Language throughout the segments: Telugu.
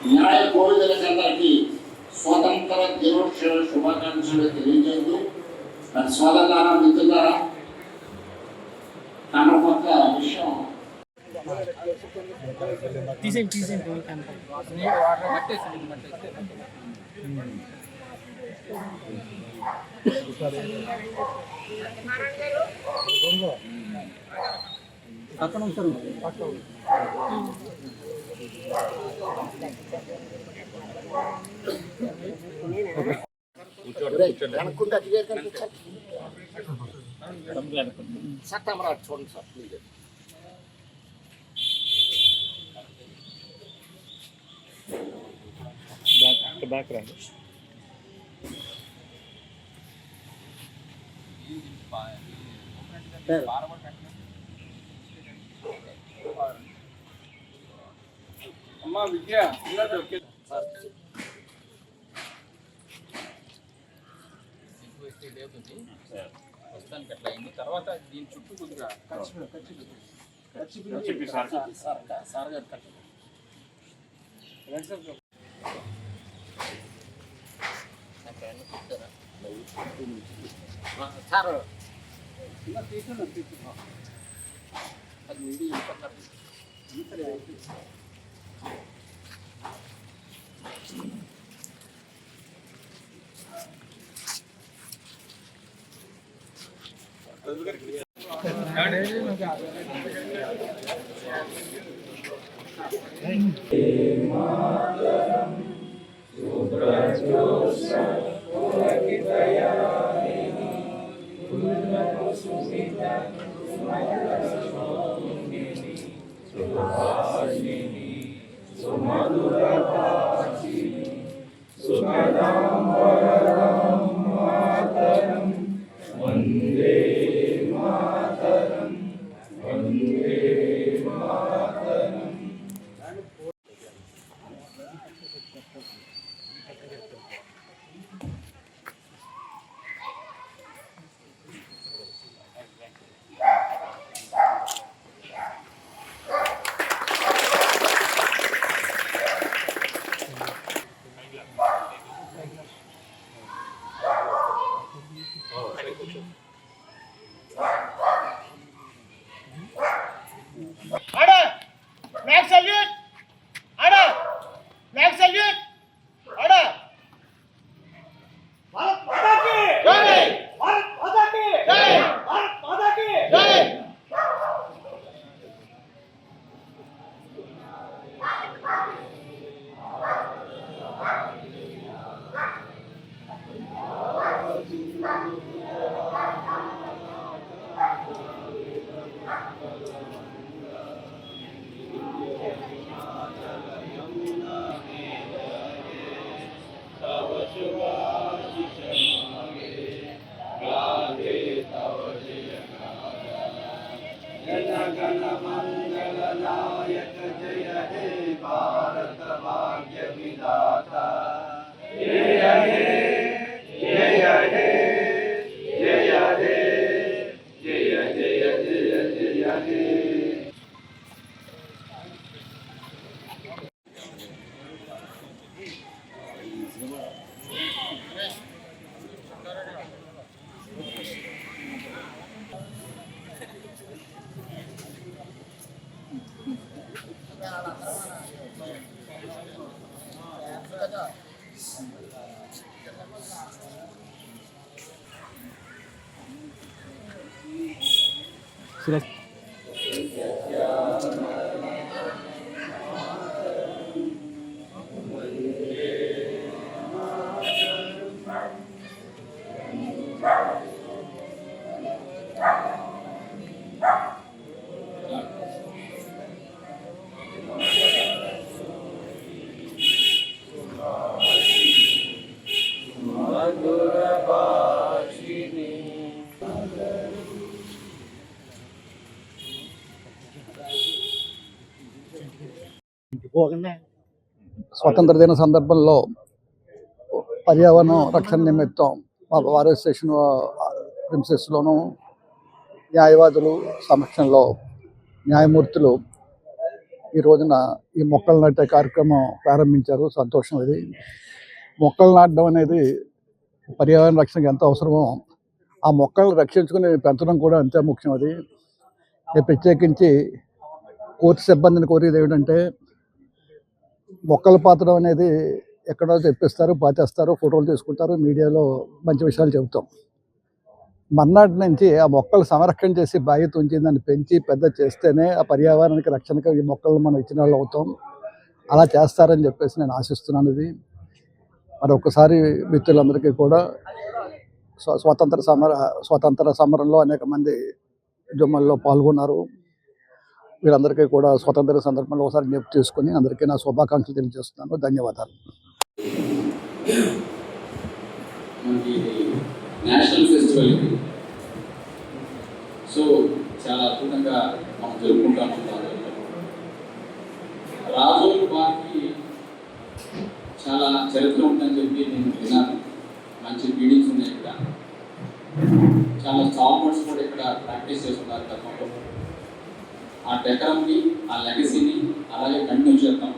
న్యాయ కోవిదులకందరికీ స్వాతంత్ర దినోత్సవ శుభాకాంక్షలు తెలియజేస్తూ స్వాతంత్ర మిత్రులారా ఒక విషయం సత్తమరాజు చూడండి సార్ ప్లీజ్. బ్యాక్ రండి. అమ్మా విద్య ప్రస్తుతానికి అట్లా అయింది. తర్వాత దీని చుట్టూ కొద్దిగా సార్ గారు కట్టి సార్ అది ముందు పట్టారు. స్వతంత్ర దిన సందర్భంలో పర్యావరణ రక్షణ నిమిత్తం మా వారే స్టేషన్ ప్రిన్సెస్లోను న్యాయవాదులు సమక్షంలో న్యాయమూర్తులు ఈ రోజున ఈ మొక్కలు నాటే కార్యక్రమం ప్రారంభించారు. సంతోషం ఇది. మొక్కలు నాటడం అనేది పర్యావరణ రక్షణకు ఎంత అవసరమో ఆ మొక్కలను రక్షించుకుని పెంచడం కూడా అంతే ముఖ్యం. అది నేను ప్రత్యేకించి కోర్టు సిబ్బందిని కోరేది ఏమిటంటే, మొక్కలు పాతడం అనేది ఎక్కడో తెప్పిస్తారు, పాతేస్తారు, ఫోటోలు తీసుకుంటారు, మీడియాలో మంచి విషయాలు చెబుతాం. మర్నాటి నుంచి ఆ మొక్కలు సంరక్షణ చేసి బాధ్యత ఉంచి దాన్ని పెంచి పెద్ద చేస్తేనే ఆ పర్యావరణానికి రక్షణగా ఈ మొక్కలు మనం ఇచ్చిన వాళ్ళు అవుతాం. అలా చేస్తారని చెప్పేసి నేను ఆశిస్తున్నాను. ఇది మరి ఒక్కసారి మిత్రులందరికీ కూడా స్వాతంత్ర సమరంలో అనేక మంది ఉద్యమాల్లో పాల్గొన్నారు. వీరందరికీ కూడా స్వతంత్ర సందర్భంలో ఒకసారి జ్ఞప్తి చేసుకుని అందరికీ నా శుభాకాంక్షలు తెలియజేస్తున్నాను. ధన్యవాదాలు. మనకి ఇది నేషనల్ ఫెస్టివల్ ఇది. సో చాలా అద్భుతంగా మనం జరుపుకుంటాము. రాజోలు బార్కి చాలా చరిత్ర ఉందని చెప్పి నేను విన్నాను. మంచి బిల్డింగ్స్ ఉన్నాయి ఇక్కడ, చాలా స్టాల్వర్స్ కూడా ఇక్కడ ప్రాక్టీస్ చేస్తున్నారు గతంలో. ఆ డెకరంని, ఆ లెగసీని అలాగే కంటిన్యూ చేద్దాం.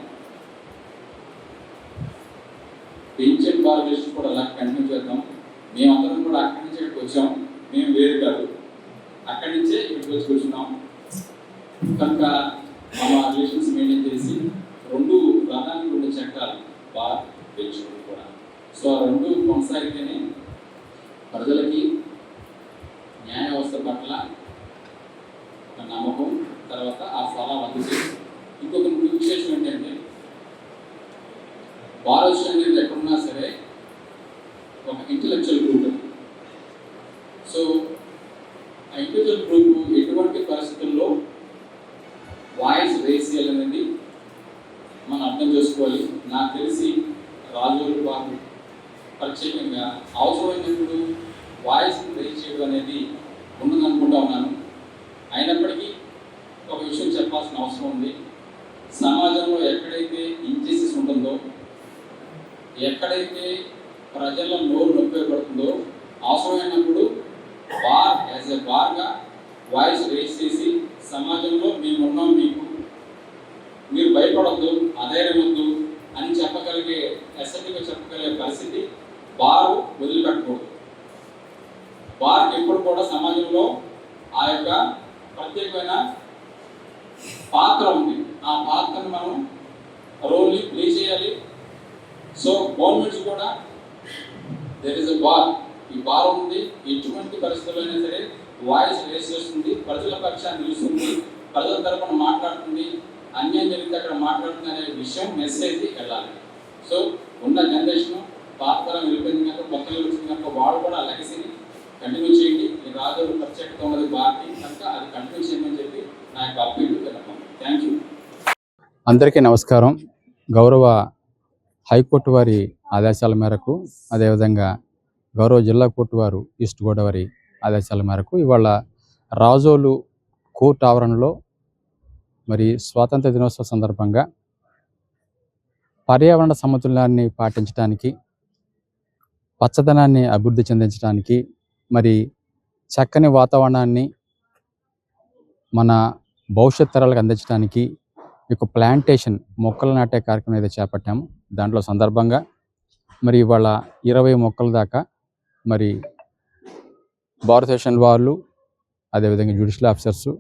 పెన్షన్ భారతదేశం కూడా అలా కంటిన్యూ చేద్దాం. మేమందరం కూడా అక్కడి నుంచి ఇక్కడికి వచ్చాం. మేము వేరు కాదు, అక్కడి నుంచే ఇక్కడికి వచ్చి కూర్చున్నాం. కనుక మన రిలేషన్స్ మెయింటైన్ చేసి రెండు చట్టాలు బాగా పెంచుకుంటూ కూడా, సో ఆ రెండు కొనసాగితేనే ప్రజలకి న్యాయ వ్యవస్థ పట్ల ఒక నమ్మకం, తర్వాత ఆ ఫలాలు అందుతుంది. ఇంకొక ముఖ్య విశేషం ఏంటంటే, భారత్ అనేది ఎక్కడున్నా సరే ఒక ఇంటలెక్చువల్ గ్రూప్. సో ఆ ఇంటలెక్చువల్ గ్రూప్ ఎటువంటి పరిస్థితుల్లో వాయిస్ రేస్ చేయాలనేది మనం అర్థం చేసుకోవాలి. నాకు తెలిసి రాజోలు బాబు ప్రత్యేకంగా అవసరమైనప్పుడు వాయిస్ రేస్ చేయడం అనేది ఉన్నదనుకుంటా ఉన్నాను. అయినప్పటికీ ఒక విషయం చెప్పాల్సిన అవసరం ఉంది. సమాజంలో ఎక్కడైతే ఇంజస్టిస్ ఉంటుందో, ఎక్కడైతే ప్రజల నోరు నొప్పిపడుతుందో, అవసరమైనప్పుడు బార్ యాజ్ ఎ బార్గా వాయిస్ రేస్ చేసి సమాజంలో మేము ఉన్నాం, మీరు భయపడద్దు, అధైర్యవద్దు అని చెప్పగలిగే, అసెంబ్లీగా చెప్పగలిగే పరిస్థితి బారు వదిలిపెట్టకూడదు. బార్కి ఎప్పుడు కూడా సమాజంలో ఆ యొక్క ప్రత్యేకమైన పాత్ర ఉంది. ఆ పాత్రను మనం రోల్ని ప్లే చేయాలి. సో గవర్నమెంట్స్ కూడా దెర్ ఇస్ ఎ బార్, ఈ బార్ ఉంది, ఎటువంటి పరిస్థితుల్లో అయినా సరే వాయిస్ రేస్ చేస్తుంది, ప్రజల పక్షాన్ని నిలుస్తుంది, ప్రజల తరపున మాట్లాడుతుంది, అన్యాయం జరిగితే అక్కడ మాట్లాడుతుంది అనే విషయం మెసేజ్ వెళ్ళాలి. సో ఉన్న జనరేషన్ పాత తరం వెళ్ళిపోయింది కనుక, కొత్తగా వచ్చింది కనుక వాళ్ళు కూడా లెగసీని కంటిన్యూ చేయండి. ఈ రాజులు ప్రత్యేకత ఉన్నది బార్కి కనుక అది కంటిన్యూ చేయమని చెప్పి నా యొక్క అప్పీల్ విన్నపం. Thank you. అందరికీ నమస్కారం. గౌరవ హైకోర్టు వారి ఆదేశాల మేరకు, అదేవిధంగా గౌరవ జిల్లా కోర్టు వారు ఈస్ట్ గోదావరి ఆదేశాల మేరకు ఇవాళ రాజోలు కోర్టు ఆవరణలో మరి స్వాతంత్ర దినోత్సవ సందర్భంగా పర్యావరణ సమతుల్యాన్ని పాటించడానికి, పచ్చదనాన్ని అభివృద్ధి చెందించడానికి, మరి చక్కని వాతావరణాన్ని మన భవిష్యత్ తరాలకు అందించడానికి ఒక ప్లాంటేషన్ మొక్కలు నాటే కార్యక్రమం ఏదో చేపట్టాము. దాంట్లో సందర్భంగా మరి ఇవాళ 20 మొక్కల దాకా మరి భారతదేశం వాళ్ళు, అదేవిధంగా జ్యుడిషియల్ ఆఫీసర్సు,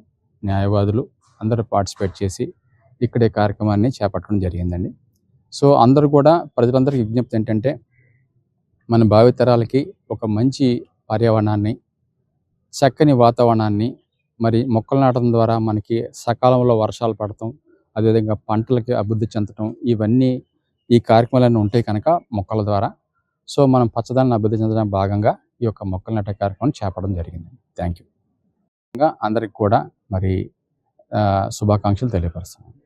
న్యాయవాదులు అందరూ పార్టిసిపేట్ చేసి ఇక్కడే కార్యక్రమాన్ని చేపట్టడం జరిగిందండి. సో అందరూ కూడా, ప్రజలందరికీ విజ్ఞప్తి ఏంటంటే, మన భావితరాలకి ఒక మంచి పర్యావరణాన్ని, చక్కని వాతావరణాన్ని, మరి మొక్కలు నాటడం ద్వారా మనకి సకాలంలో వర్షాలు పడటం, అదేవిధంగా పంటలకి అభివృద్ధి చెందటం, ఇవన్నీ ఈ కార్యక్రమాలన్నీ ఉంటాయి కనుక మొక్కల ద్వారా. సో మనం పచ్చదనాన్ని అభివృద్ధి చెందడానికి భాగంగా ఈ యొక్క మొక్కలు నాటే కార్యక్రమం చేపట్టడం జరిగింది. Thank you. అందరికి కూడా మరి శుభాకాంక్షలు తెలియపరుస్తున్నాను.